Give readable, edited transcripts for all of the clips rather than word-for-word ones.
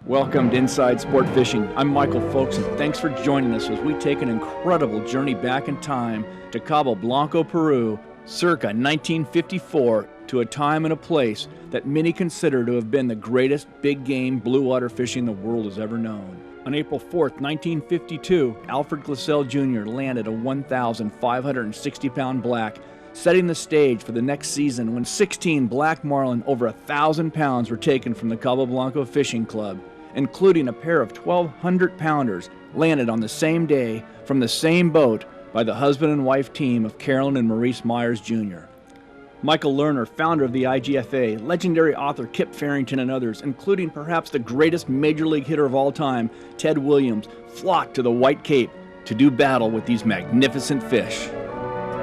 Welcome to Inside Sport Fishing. I'm Michael Folks, and thanks for joining us as we take an incredible journey back in time to Cabo Blanco, Peru, circa 1954, to a time and a place that many consider to have been the greatest big game blue water fishing the world has ever known. On April 4th, 1952, Alfred Glassell Jr. landed a 1,560-pound black, setting the stage for the next season when 16 black marlin over 1,000 pounds were taken from the Cabo Blanco Fishing Club, including a pair of 1,200-pounders landed on the same day from the same boat by the husband and wife team of Carolyn and Maurice Myers Jr. Michael Lerner, founder of the IGFA, legendary author Kip Farrington, and others, including perhaps the greatest major league hitter of all time, Ted Williams, flocked to the White Cape to do battle with these magnificent fish.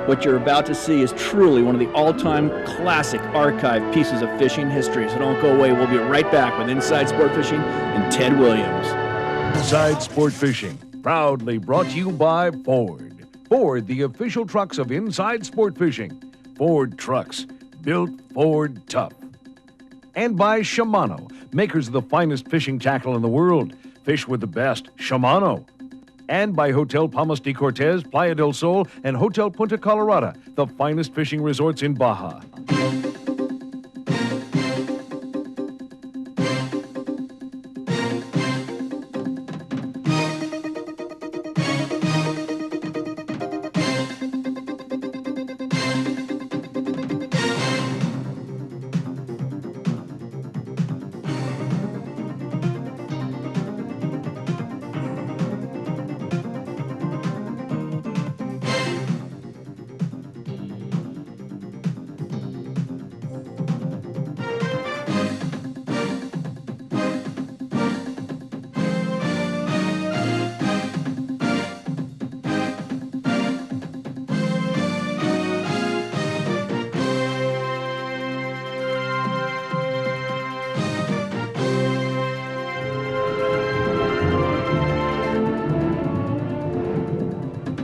What you're about to see is truly one of the all-time classic archive pieces of fishing history, so don't go away. We'll be right back with Inside Sport Fishing and Ted Williams. Inside Sport Fishing, proudly brought to you by Ford. Ford, the official trucks of Inside Sport Fishing. Ford trucks, built Ford tough. And by Shimano, makers of the finest fishing tackle in the world. Fish with the best, Shimano. And by Hotel Palmas de Cortez, Playa del Sol, and Hotel Punta Colorada, the finest fishing resorts in Baja.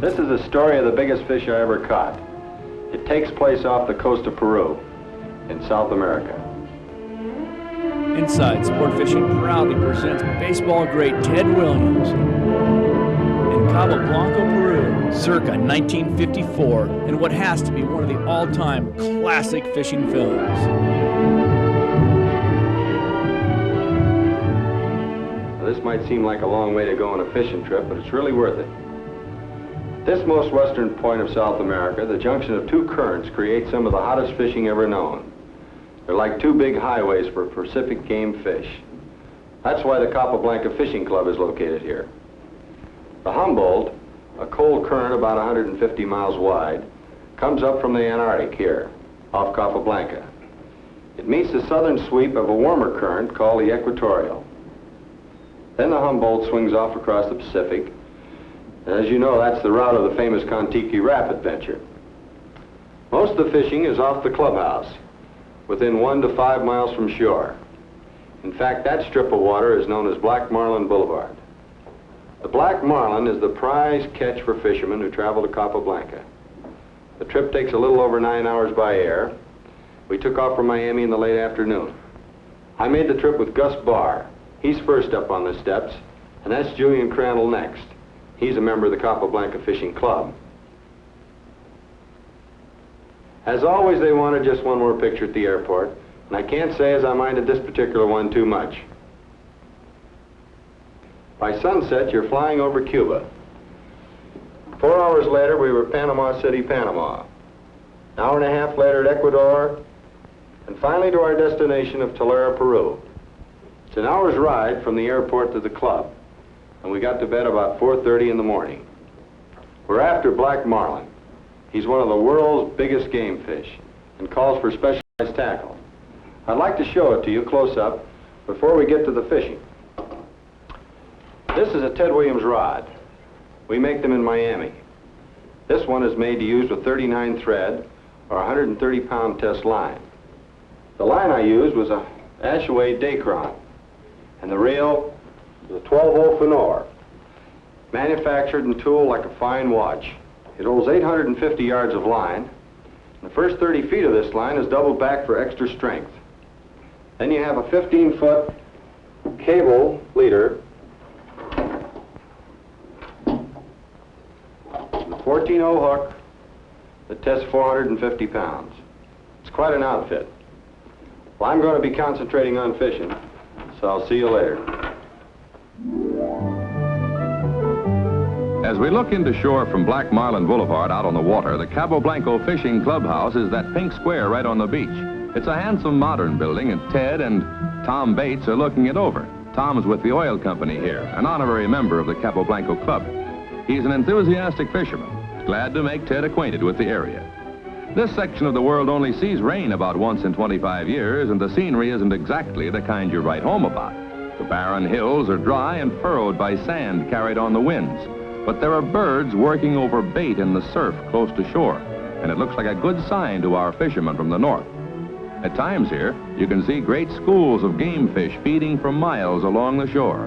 This is the story of the biggest fish I ever caught. It takes place off the coast of Peru in South America. Inside Sport Fishing proudly presents baseball great Ted Williams in Cabo Blanco, Peru, circa 1954, in what has to be one of the all-time classic fishing films. Now, this might seem like a long way to go on a fishing trip, but it's really worth it. This most western point of South America, the junction of two currents, creates some of the hottest fishing ever known. They're like two big highways for Pacific game fish. That's why the Cabo Blanco Fishing Club is located here. The Humboldt, a cold current about 150 miles wide, comes up from the Antarctic here, off Cabo Blanco. It meets the southern sweep of a warmer current called the equatorial. Then the Humboldt swings off across the Pacific. As you know, that's the route of the famous Kon-Tiki Rapid venture. Most of the fishing is off the clubhouse, within 1 to 5 miles from shore. In fact, that strip of water is known as Black Marlin Boulevard. The black marlin is the prize catch for fishermen who travel to Cabo Blanco. The trip takes a little over 9 hours by air. We took off from Miami in the late afternoon. I made the trip with Gus Barr. He's first up on the steps, and that's Julian Crandall next. He's a member of the Cabo Blanco Fishing Club. As always, they wanted just one more picture at the airport, and I can't say as I minded this particular one too much. By sunset, you're flying over Cuba. 4 hours later, we were Panama City, Panama. An hour and a half later at Ecuador, and finally to our destination of Tulare, Peru. It's an hour's ride from the airport to the club, and we got to bed about 4:30 in the morning. We're after black marlin. He's one of the world's biggest game fish and calls for specialized tackle. I'd like to show it to you close up before we get to the fishing. This is a Ted Williams rod. We make them in Miami. This one is made to use with 39 thread or 130-pound test line. The line I used was a Ashaway Dacron, and the reel is a 12-hole Fenor, manufactured and tooled like a fine watch. It holds 850 yards of line, and the first 30 feet of this line is doubled back for extra strength. Then you have a 15-foot cable leader, the 14-0 hook that tests 450 pounds. It's quite an outfit. Well, I'm going to be concentrating on fishing, so I'll see you later. As we look into shore from Black Marlin Boulevard out on the water, the Cabo Blanco Fishing Clubhouse is that pink square right on the beach. It's a handsome modern building, and Ted and Tom Bates are looking it over. Tom's with the oil company here, an honorary member of the Cabo Blanco Club. He's an enthusiastic fisherman, glad to make Ted acquainted with the area. This section of the world only sees rain about once in 25 years, and the scenery isn't exactly the kind you write home about. The barren hills are dry and furrowed by sand carried on the winds. But there are birds working over bait in the surf close to shore, and it looks like a good sign to our fishermen from the north. At times here, you can see great schools of game fish feeding for miles along the shore.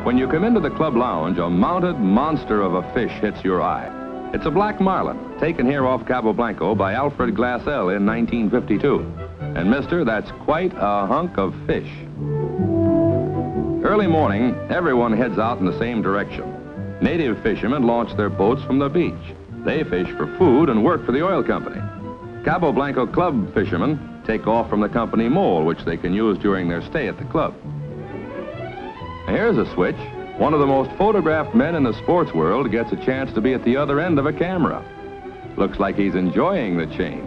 When you come into the club lounge, a mounted monster of a fish hits your eye. It's a black marlin, taken here off Cabo Blanco by Alfred Glassell in 1952. And mister, that's quite a hunk of fish. Early morning, everyone heads out in the same direction. Native fishermen launch their boats from the beach. They fish for food and work for the oil company. Cabo Blanco club fishermen take off from the company mole, which they can use during their stay at the club. Here's a switch. One of the most photographed men in the sports world gets a chance to be at the other end of a camera. Looks like he's enjoying the change.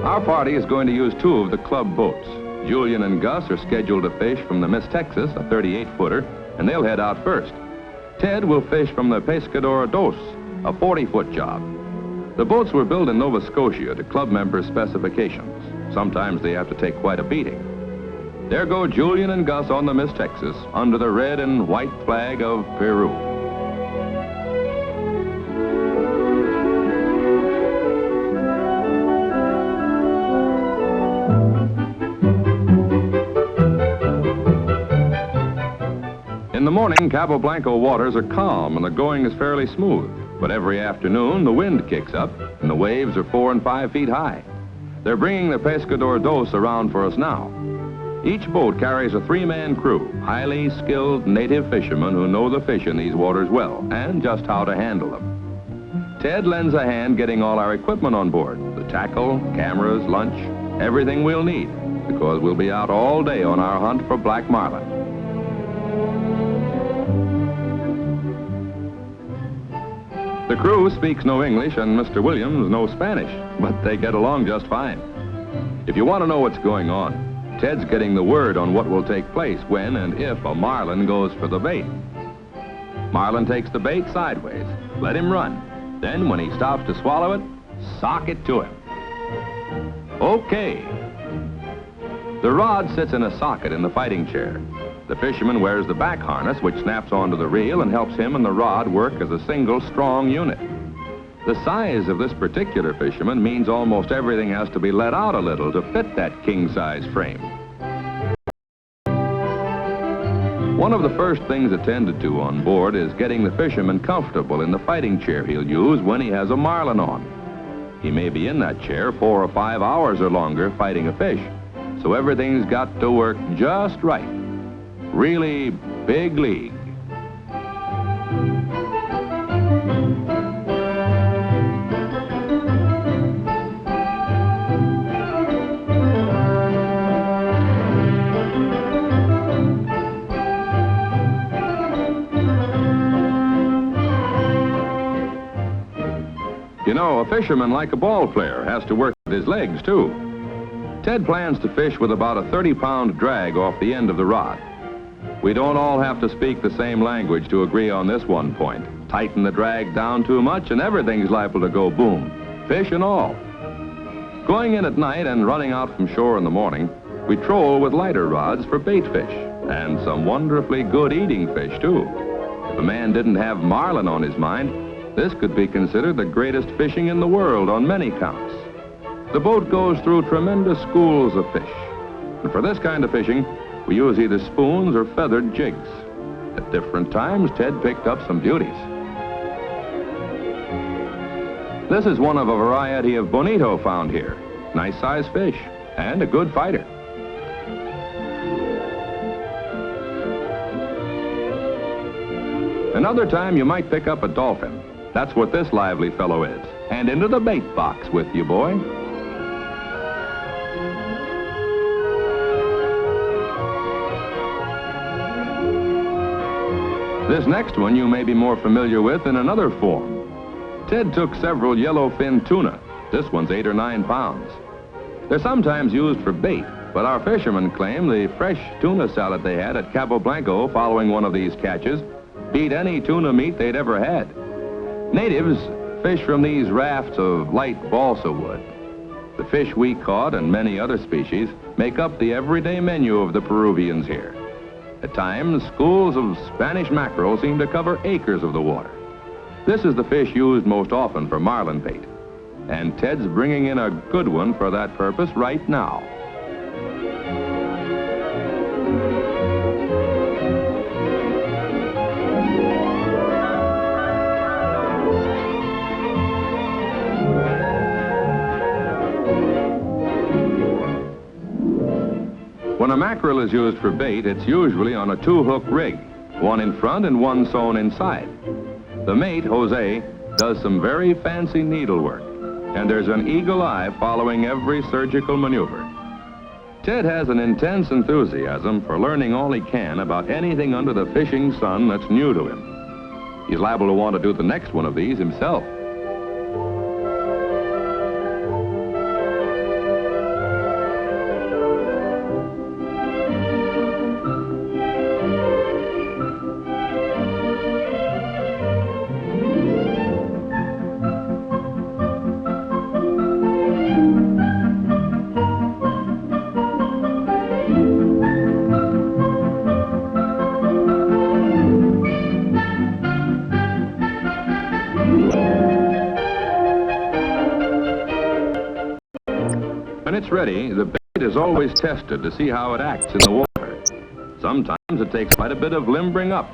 Our party is going to use two of the club boats. Julian and Gus are scheduled to fish from the Miss Texas, a 38-footer, and they'll head out first. Ted will fish from the Pescador Dos, a 40-foot job. The boats were built in Nova Scotia to club members' specifications. Sometimes they have to take quite a beating. There go Julian and Gus on the Miss Texas under the red and white flag of Peru. In the morning, Cabo Blanco waters are calm and the going is fairly smooth. But every afternoon, the wind kicks up and the waves are 4 and 5 feet high. They're bringing the Pescador Dos around for us now. Each boat carries a 3-man crew, highly skilled native fishermen who know the fish in these waters well and just how to handle them. Ted lends a hand getting all our equipment on board, the tackle, cameras, lunch, everything we'll need, because we'll be out all day on our hunt for black marlin. The crew speaks no English and Mr. Williams no Spanish, but they get along just fine. If you want to know what's going on, Ted's getting the word on what will take place when and if a marlin goes for the bait. Marlin takes the bait sideways, let him run. Then when he stops to swallow it, sock it to him. Okay. The rod sits in a socket in the fighting chair. The fisherman wears the back harness, which snaps onto the reel and helps him and the rod work as a single strong unit. The size of this particular fisherman means almost everything has to be let out a little to fit that king-size frame. One of the first things attended to on board is getting the fisherman comfortable in the fighting chair he'll use when he has a marlin on. He may be in that chair 4 or 5 hours or longer fighting a fish, so everything's got to work just right. Really big league. You know, a fisherman, like a ball player, has to work with his legs, too. Ted plans to fish with about a 30-pound drag off the end of the rod. We don't all have to speak the same language to agree on this one point. Tighten the drag down too much and everything's liable to go boom, fish and all. Going in at night and running out from shore in the morning, we troll with lighter rods for bait fish, and some wonderfully good eating fish, too. If a man didn't have marlin on his mind, this could be considered the greatest fishing in the world on many counts. The boat goes through tremendous schools of fish, and for this kind of fishing, we use either spoons or feathered jigs. At different times, Ted picked up some beauties. This is one of a variety of bonito found here. Nice sized fish and a good fighter. Another time you might pick up a dolphin. That's what this lively fellow is. And into the bait box with you, boy. This next one you may be more familiar with in another form. Ted took several yellowfin tuna. This one's 8 or 9 pounds. They're sometimes used for bait, but our fishermen claim the fresh tuna salad they had at Cabo Blanco following one of these catches beat any tuna meat they'd ever had. Natives fish from these rafts of light balsa wood. The fish we caught and many other species make up the everyday menu of the Peruvians here. At times, schools of Spanish mackerel seem to cover acres of the water. This is the fish used most often for marlin bait. And Ted's bringing in a good one for that purpose right now. When a mackerel is used for bait, it's usually on a 2-hook rig, one in front and one sewn inside. The mate, Jose, does some very fancy needlework, and there's an eagle eye following every surgical maneuver. Ted has an intense enthusiasm for learning all he can about anything under the fishing sun that's new to him. He's liable to want to do the next one of these himself. When it's ready, the bait is always tested to see how it acts in the water. Sometimes it takes quite a bit of limbering up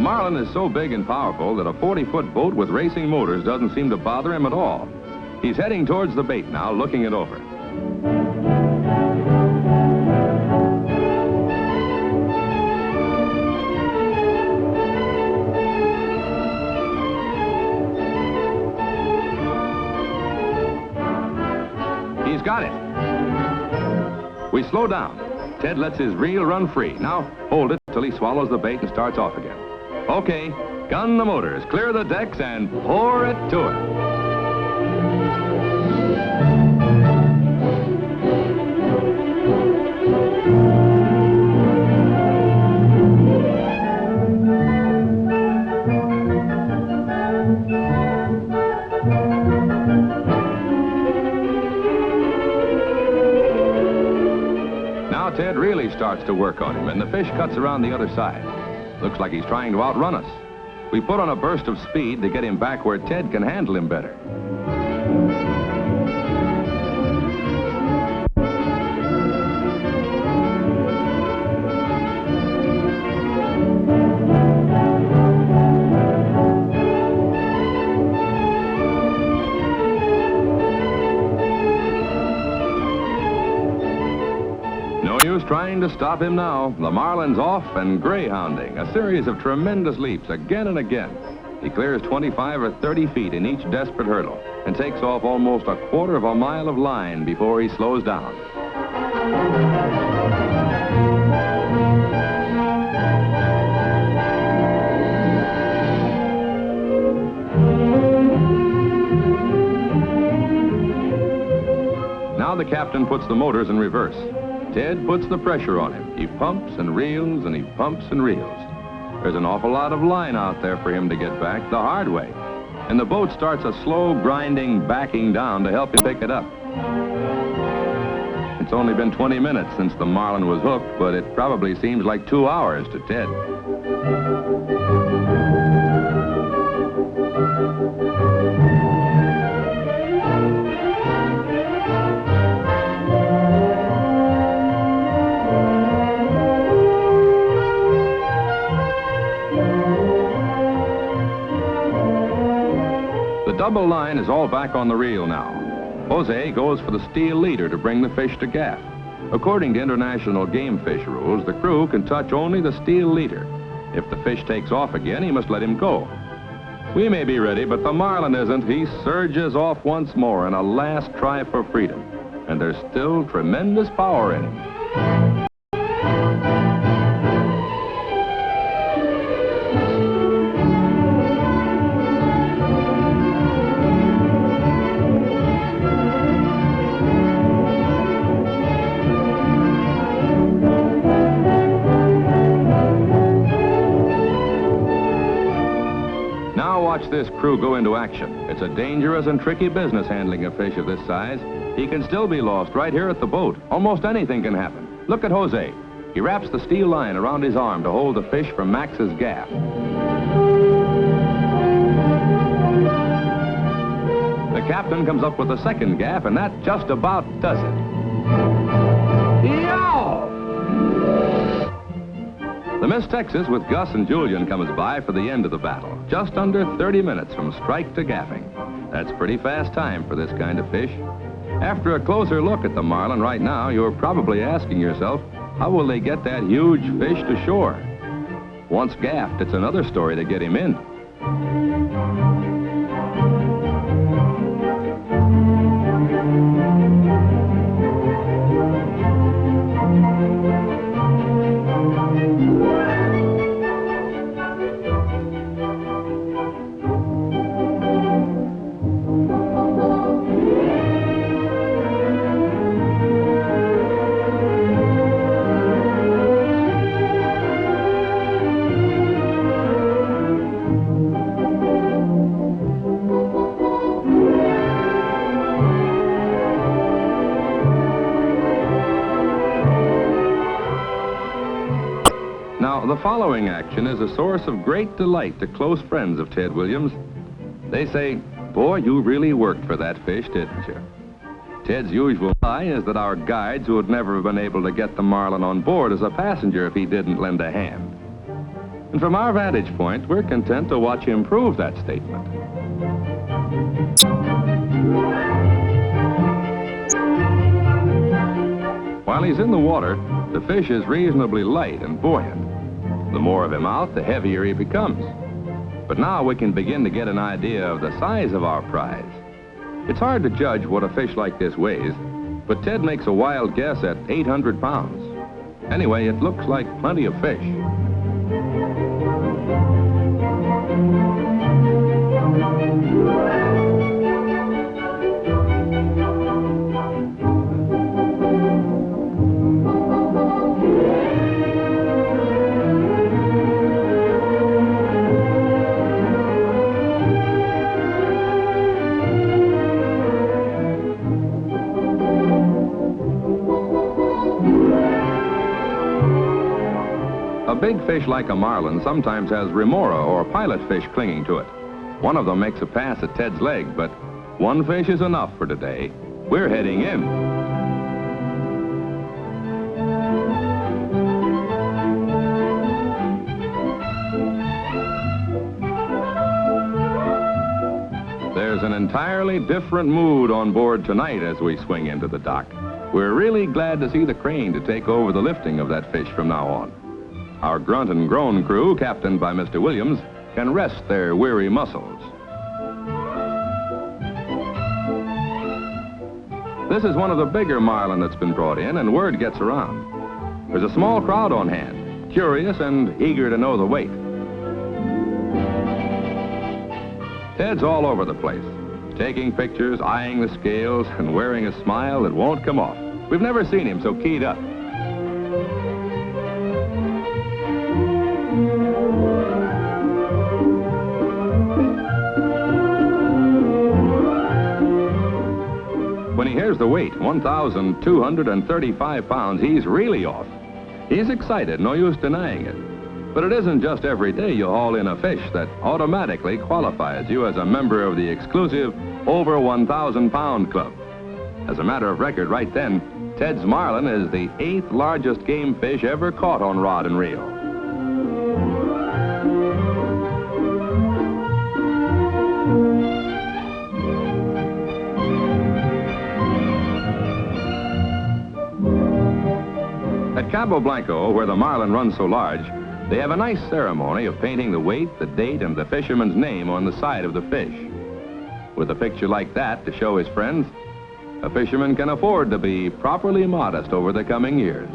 Marlin is so big and powerful that a 40-foot boat with racing motors doesn't seem to bother him at all. He's heading towards the bait now, looking it over. He's got it. We slow down. Ted lets his reel run free. Now, hold it till he swallows the bait and starts off again. Okay, gun the motors, clear the decks, and pour it to it. Ted really starts to work on him, and the fish cuts around the other side. Looks like he's trying to outrun us. We put on a burst of speed to get him back where Ted can handle him better. Trying to stop him now. The Marlin's off and greyhounding, a series of tremendous leaps again and again. He clears 25 or 30 feet in each desperate hurdle and takes off almost a quarter of a mile of line before he slows down. Now the captain puts the motors in reverse. Ted puts the pressure on him. He pumps and reels and he pumps and reels. There's an awful lot of line out there for him to get back the hard way. And the boat starts a slow grinding backing down to help him pick it up. It's only been 20 minutes since the Marlin was hooked, but it probably seems like 2 hours to Ted. Double line is all back on the reel now. Jose goes for the steel leader to bring the fish to gaff. According to international game fish rules, the crew can touch only the steel leader. If the fish takes off again, he must let him go. We may be ready, but the Marlin isn't. He surges off once more in a last try for freedom. And there's still tremendous power in him. Watch this crew go into action. It's a dangerous and tricky business handling a fish of this size. He can still be lost right here at the boat. Almost anything can happen. Look at Jose. He wraps the steel line around his arm to hold the fish from Max's gaff. The captain comes up with a second gaff, and that just about does it. Yow! The Miss Texas with Gus and Julian comes by for the end of the battle, just under 30 minutes from strike to gaffing. That's pretty fast time for this kind of fish. After a closer look at the Marlin right now, you're probably asking yourself, how will they get that huge fish to shore? Once gaffed, it's another story to get him in. The following action is a source of great delight to close friends of Ted Williams. They say, boy, you really worked for that fish, didn't you? Ted's usual lie is that our guides would never have been able to get the Marlin on board as a passenger if he didn't lend a hand. And from our vantage point, we're content to watch him prove that statement. While he's in the water, the fish is reasonably light and buoyant. The more of him out, the heavier he becomes. But now we can begin to get an idea of the size of our prize. It's hard to judge what a fish like this weighs, but Ted makes a wild guess at 800 pounds. Anyway, it looks like plenty of fish. A big fish like a marlin sometimes has remora or pilot fish clinging to it. One of them makes a pass at Ted's leg, but one fish is enough for today. We're heading in. There's an entirely different mood on board tonight as we swing into the dock. We're really glad to see the crane to take over the lifting of that fish from now on. Our grunt and groan crew, captained by Mr. Williams, can rest their weary muscles. This is one of the bigger marlin that's been brought in, and word gets around. There's a small crowd on hand, curious and eager to know the weight. Ted's all over the place, taking pictures, eyeing the scales, and wearing a smile that won't come off. We've never seen him so keyed up. When he hears the weight, 1,235 pounds, he's really off. He's excited, no use denying it. But it isn't just every day you haul in a fish that automatically qualifies you as a member of the exclusive over 1,000 pound club. As a matter of record, right then, Ted's marlin is the 8th largest game fish ever caught on rod and reel. At Cabo Blanco, where the marlin runs so large, they have a nice ceremony of painting the weight, the date, and the fisherman's name on the side of the fish. With a picture like that to show his friends, a fisherman can afford to be properly modest over the coming years.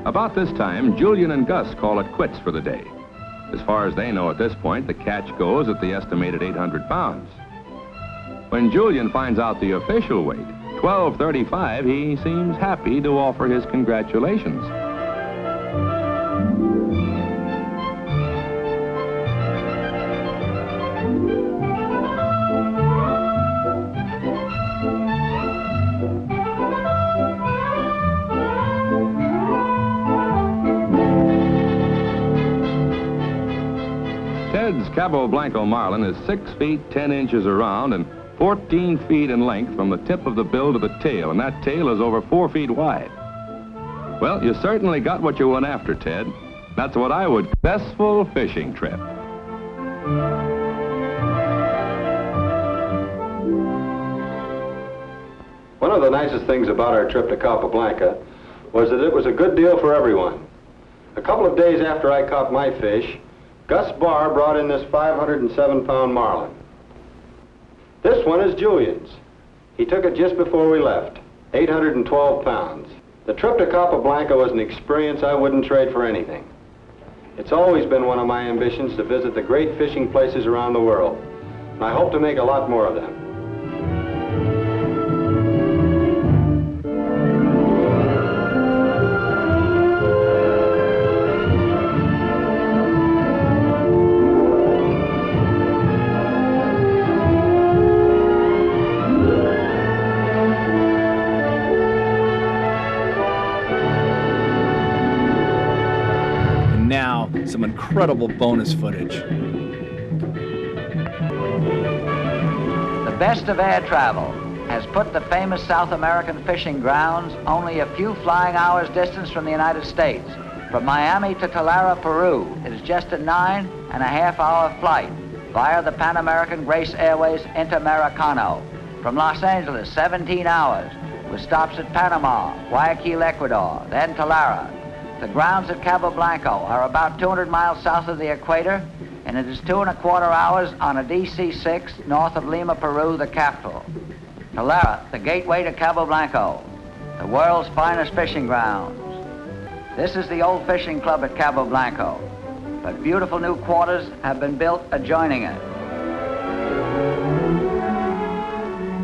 About this time, Julian and Gus call it quits for the day. As far as they know at this point, the catch goes at the estimated 800 pounds. When Julian finds out the official weight, 1235, he seems happy to offer his congratulations. Ted's Cabo Blanco marlin is 6 feet 10 inches around and 14 feet in length from the tip of the bill to the tail, and that tail is over 4 feet wide. Well, you certainly got what you went after, Ted. That's what I would call a successful fishing trip. One of the nicest things about our trip to Cabo Blanco was that it was a good deal for everyone. A couple of days after I caught my fish, Gus Barr brought in this 507-pound marlin. This one is Julian's. He took it just before we left, 812 pounds. The trip to Cabo Blanco was an experience I wouldn't trade for anything. It's always been one of my ambitions to visit the great fishing places around the world, and I hope to make a lot more of them. Now, some incredible bonus footage. The best of air travel has put the famous South American fishing grounds only a few flying hours distance from the United States. From Miami to Talara, Peru, it is just a 9.5-hour flight via the Pan American Grace Airways Interamericano. From Los Angeles, 17 hours, with stops at Panama, Guayaquil, Ecuador, then Talara. The grounds at Cabo Blanco are about 200 miles south of the equator, and it is 2.25 hours on a DC-6 north of Lima, Peru, the capital. Talara, the gateway to Cabo Blanco, the world's finest fishing grounds. This is the old fishing club at Cabo Blanco, but beautiful new quarters have been built adjoining it.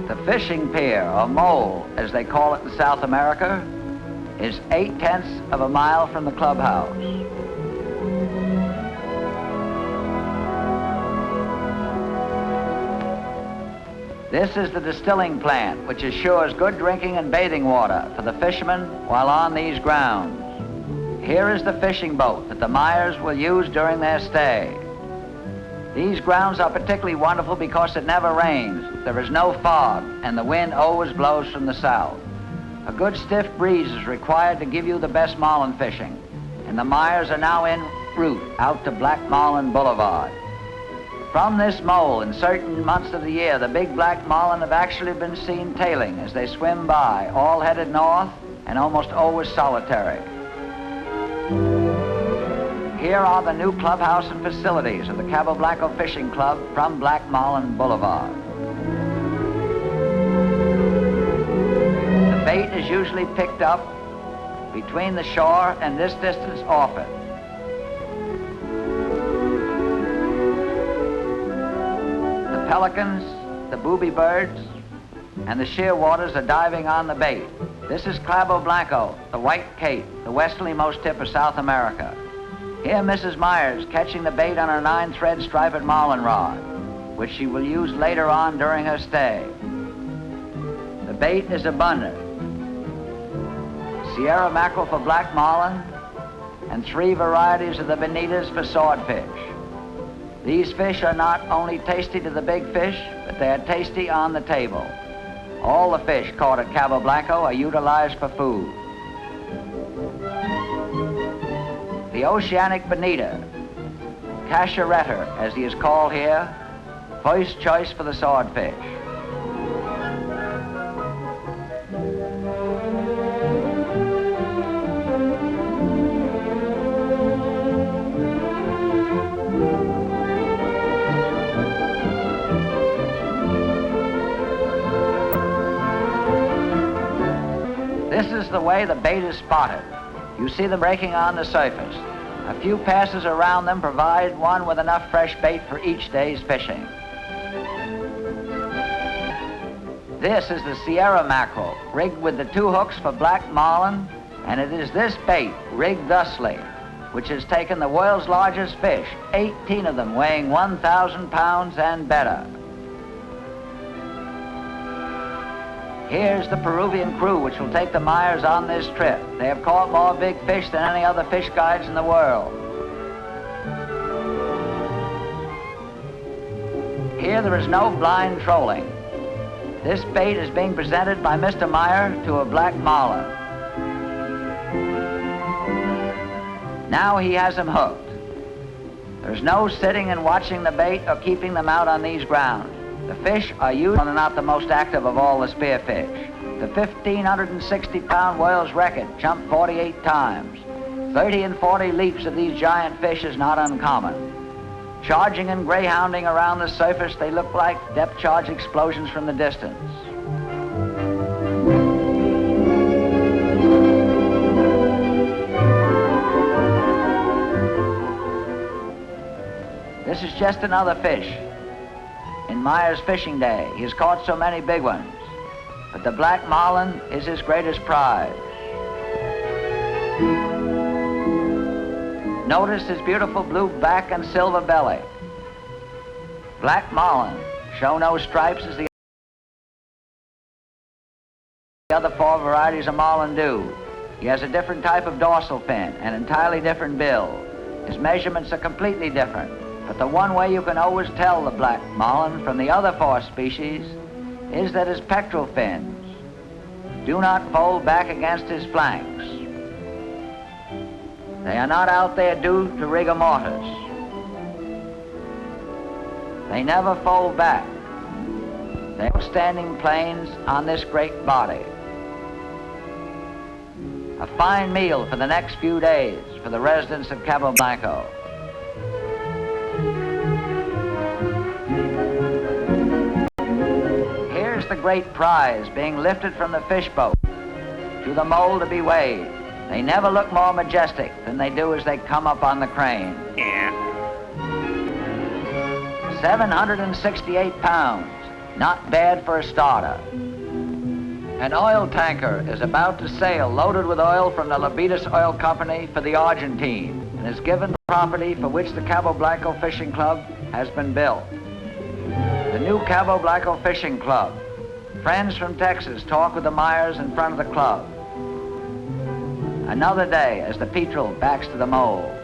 The fishing pier, or mole, as they call it in South America, is 0.8 of a mile from the clubhouse. This is the distilling plant, which assures good drinking and bathing water for the fishermen while on these grounds. Here is the fishing boat that the Myers will use during their stay. These grounds are particularly wonderful because it never rains, there is no fog, and the wind always blows from the south. A good stiff breeze is required to give you the best marlin fishing, and the Myers are now en route out to Black Marlin Boulevard. From this mole, in certain months of the year, the big black marlin have actually been seen tailing as they swim by, all headed north and almost always solitary. Here are the new clubhouse and facilities of the Cabo Blanco Fishing Club from Black Marlin Boulevard. The bait is usually picked up between the shore and this distance off it. The pelicans, the booby birds, and the shearwaters are diving on the bait. This is Cabo Blanco, the White Cape, the westerlymost tip of South America. Here Mrs. Myers catching the bait on her 9-thread striped marlin rod, which she will use later on during her stay. The bait is abundant. Sierra mackerel for black marlin, and 3 varieties of the bonitas for swordfish. These fish are not only tasty to the big fish, but they are tasty on the table. All the fish caught at Cabo Blanco are utilized for food. The oceanic bonita, cachoretta as he is called here, first choice for the swordfish. This is the way the bait is spotted. You see them breaking on the surface. A few passes around them provide one with enough fresh bait for each day's fishing. This is the Sierra mackerel, rigged with the 2 hooks for black marlin, and it is this bait, rigged thusly, which has taken the world's largest fish, 18 of them weighing 1,000 pounds and better. Here's the Peruvian crew which will take the Myers on this trip. They have caught more big fish than any other fish guides in the world. Here there is no blind trolling. This bait is being presented by Mr. Meyer to a black marlin. Now he has him hooked. There's no sitting and watching the bait or keeping them out on these grounds. The fish are usually not the most active of all the spearfish. The 1,560-pound whale's record jumped 48 times. 30 and 40 leaps of these giant fish is not uncommon. Charging and greyhounding around the surface, they look like depth charge explosions from the distance. This is just another fish. In Meyer's fishing day, he has caught so many big ones, but the black marlin is his greatest prize. Notice his beautiful blue back and silver belly. Black marlin show no stripes as the other 4 varieties of marlin do. He has a different type of dorsal fin, an entirely different bill. His measurements are completely different. But the one way you can always tell the black marlin from the other 4 species is that his pectoral fins do not fold back against his flanks. They are not out there due to rigor mortis. They never fold back. They are standing planes on this great body. A fine meal for the next few days for the residents of Cabo Blanco. Here's the great prize being lifted from the fish boat to the mole to be weighed. They never look more majestic than they do as they come up on the crane. 768 pounds, not bad for a starter. An oil tanker is about to sail loaded with oil from the Labitas Oil Company for the Argentine and is given the property for which the Cabo Blanco Fishing Club has been built. The new Cabo Blanco Fishing Club. Friends from Texas talk with the Myers in front of the club. Another day as the petrel backs to the mole.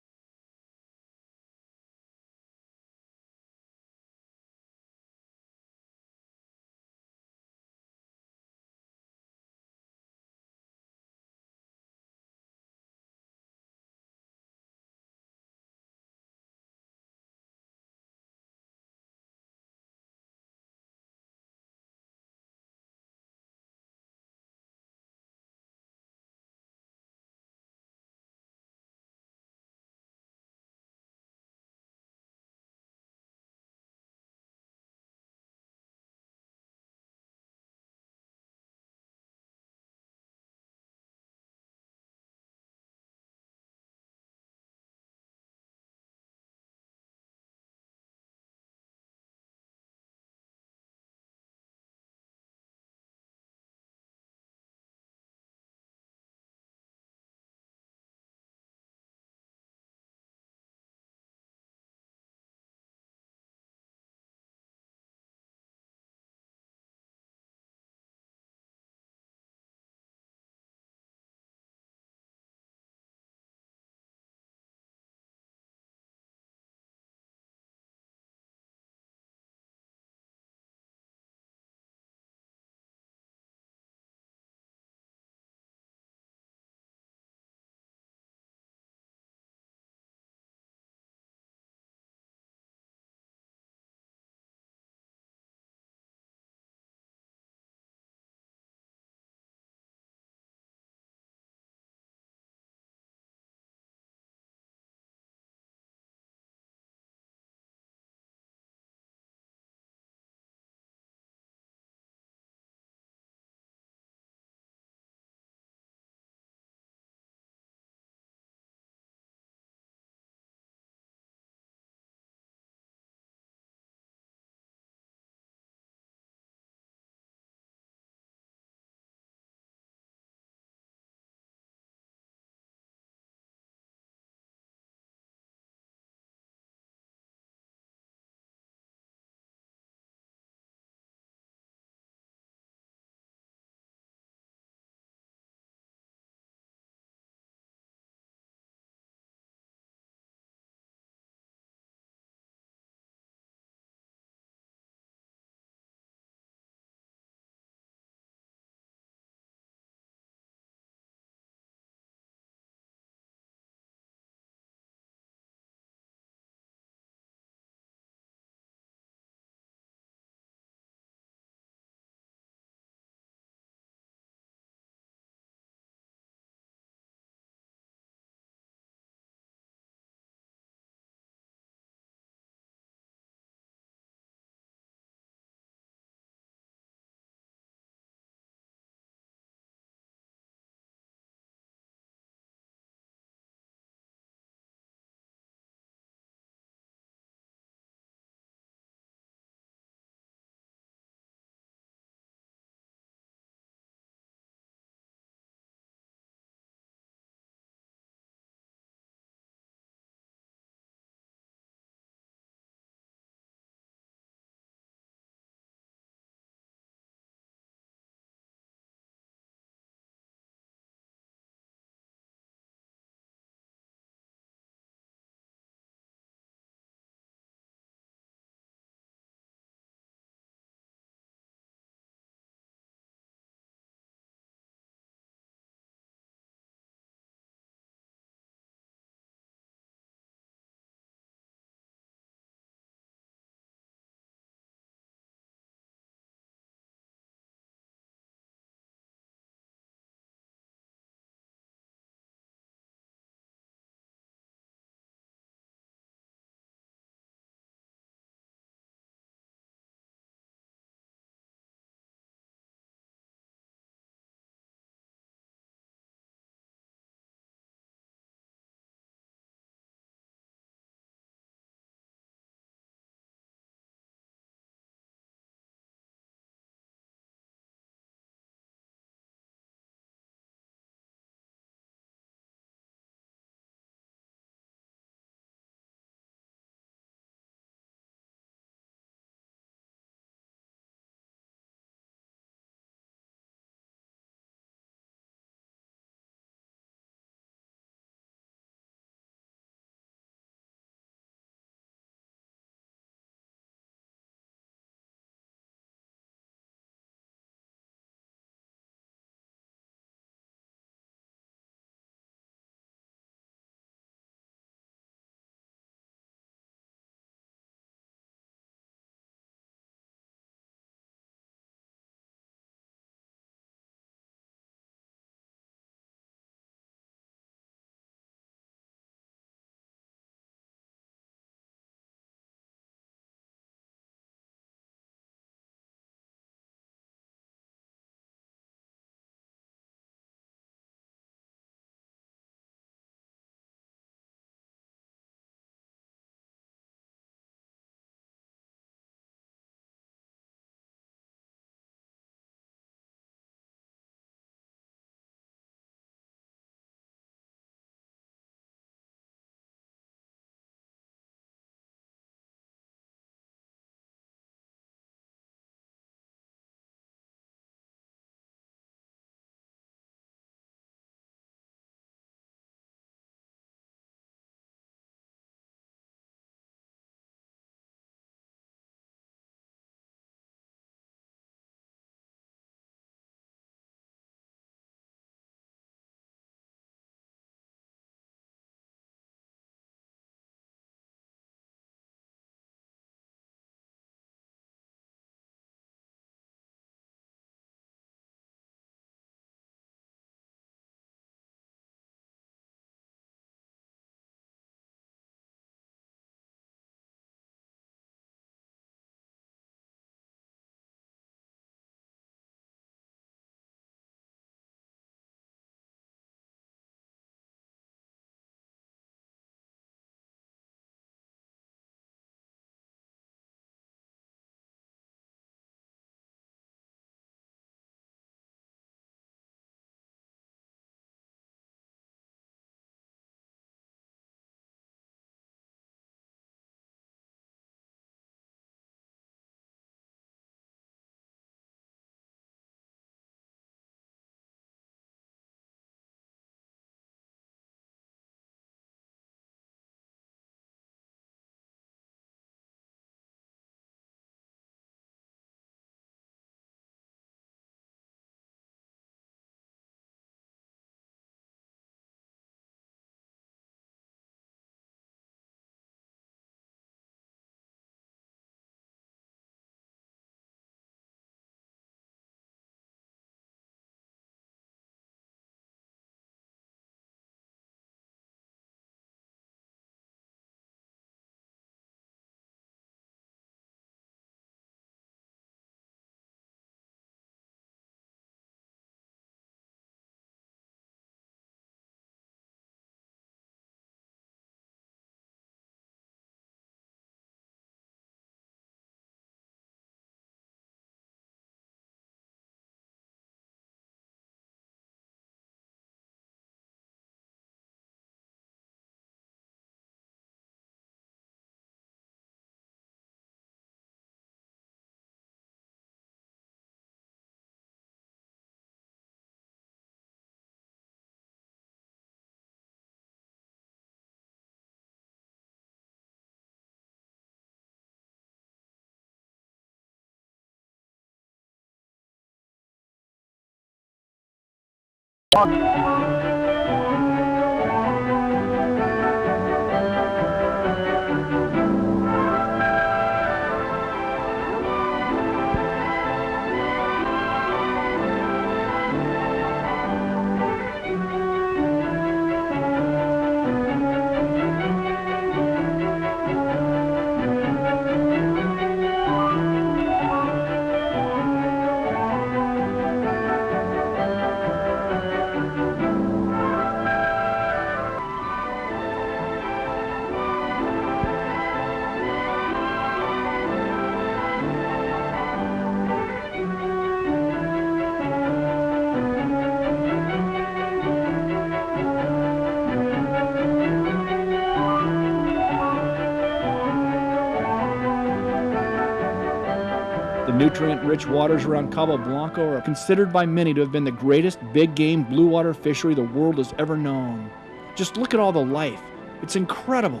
The nutrient-rich waters around Cabo Blanco are considered by many to have been the greatest big-game blue water fishery the world has ever known. Just look at all the life. It's incredible.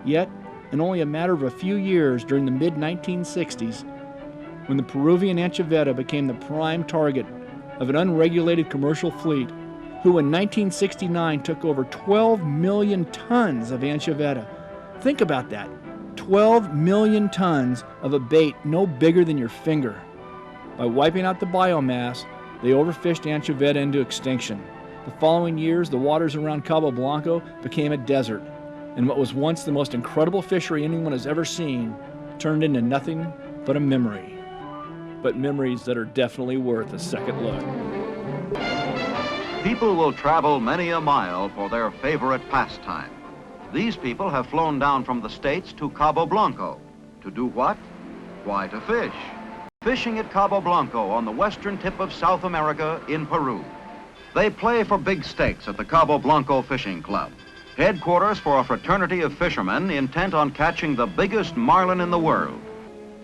Yet, in only a matter of a few years during the mid-1960s, when the Peruvian anchoveta became the prime target of an unregulated commercial fleet, who in 1969 took over 12 million tons of anchoveta. Think about that. 12 million tons of a bait no bigger than your finger. By wiping out the biomass, they overfished anchoveta into extinction. The following years, the waters around Cabo Blanco became a desert, and what was once the most incredible fishery anyone has ever seen turned into nothing but a memory. But memories that are definitely worth a second look. People will travel many a mile for their favorite pastime. These people have flown down from the States to Cabo Blanco. To do what? Why, to fish. Fishing at Cabo Blanco on the western tip of South America in Peru. They play for big stakes at the Cabo Blanco Fishing Club, headquarters for a fraternity of fishermen intent on catching the biggest marlin in the world.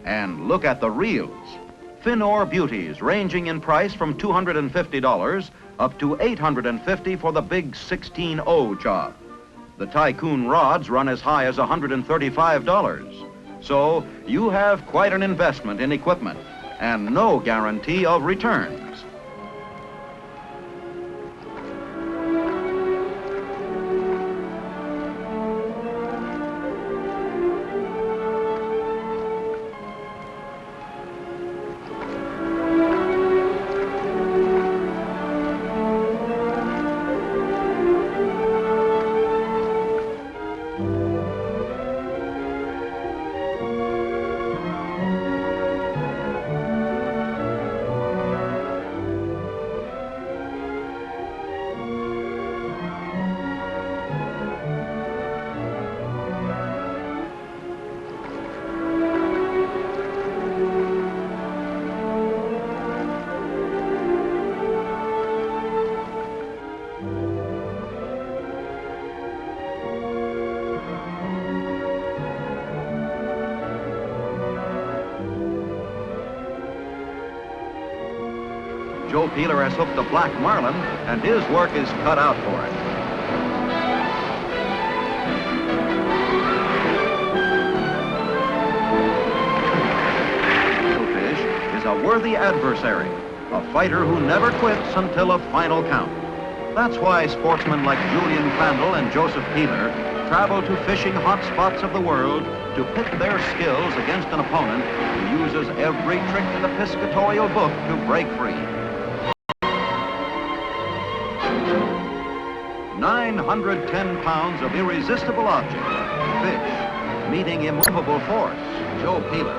And look at the reels. Fin-ore beauties ranging in price from $250 up to $850 for the big 16-0 job. The Tycoon rods run as high as $135. So you have quite an investment in equipment and no guarantee of returns. Joe Peeler has hooked the black marlin, and his work is cut out for it. The fish is a worthy adversary, a fighter who never quits until a final count. That's why sportsmen like Julian Crandall and Joseph Peeler travel to fishing hot spots of the world to pit their skills against an opponent who uses every trick in the piscatorial book to break free. 910 pounds of irresistible object, fish, meeting immovable force, Joe Peeler,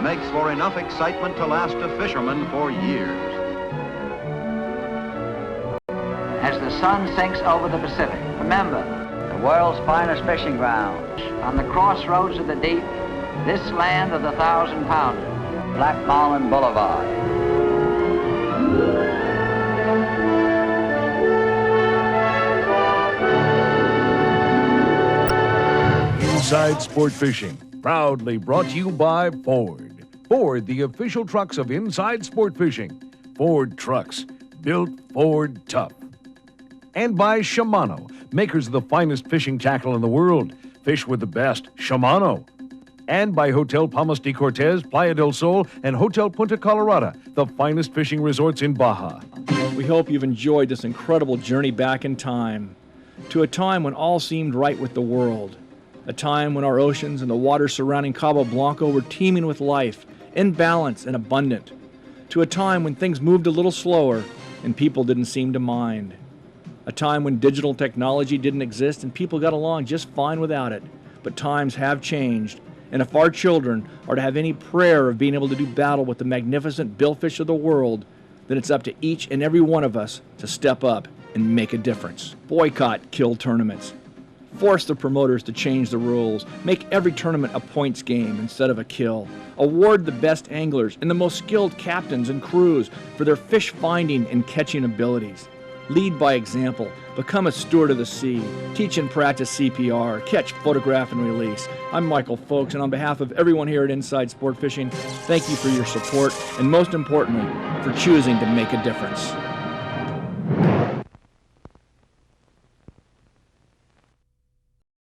makes for enough excitement to last a fisherman for years. As the sun sinks over the Pacific, remember, the world's finest fishing grounds, on the crossroads of the deep, this land of the 1,000-pounder, Black Marlin Boulevard. Inside Sport Fishing, proudly brought to you by Ford. Ford, the official trucks of Inside Sport Fishing. Ford trucks, built Ford tough. And by Shimano, makers of the finest fishing tackle in the world. Fish with the best, Shimano. And by Hotel Palmas de Cortez, Playa del Sol, and Hotel Punta Colorada, the finest fishing resorts in Baja. We hope you've enjoyed this incredible journey back in time, to a time when all seemed right with the world, a time when our oceans and the waters surrounding Cabo Blanco were teeming with life, in balance and abundant, to a time when things moved a little slower and people didn't seem to mind, a time when digital technology didn't exist and people got along just fine without it. But times have changed, and if our children are to have any prayer of being able to do battle with the magnificent billfish of the world, then it's up to each and every one of us to step up and make a difference. Boycott kill tournaments. Force the promoters to change the rules. Make every tournament a points game instead of a kill. Award the best anglers and the most skilled captains and crews for their fish finding and catching abilities. Lead by example. Become a steward of the sea. Teach and practice CPR. Catch, photograph, and release. I'm Michael Folks, and on behalf of everyone here at Inside Sport Fishing, thank you for your support, and most importantly, for choosing to make a difference.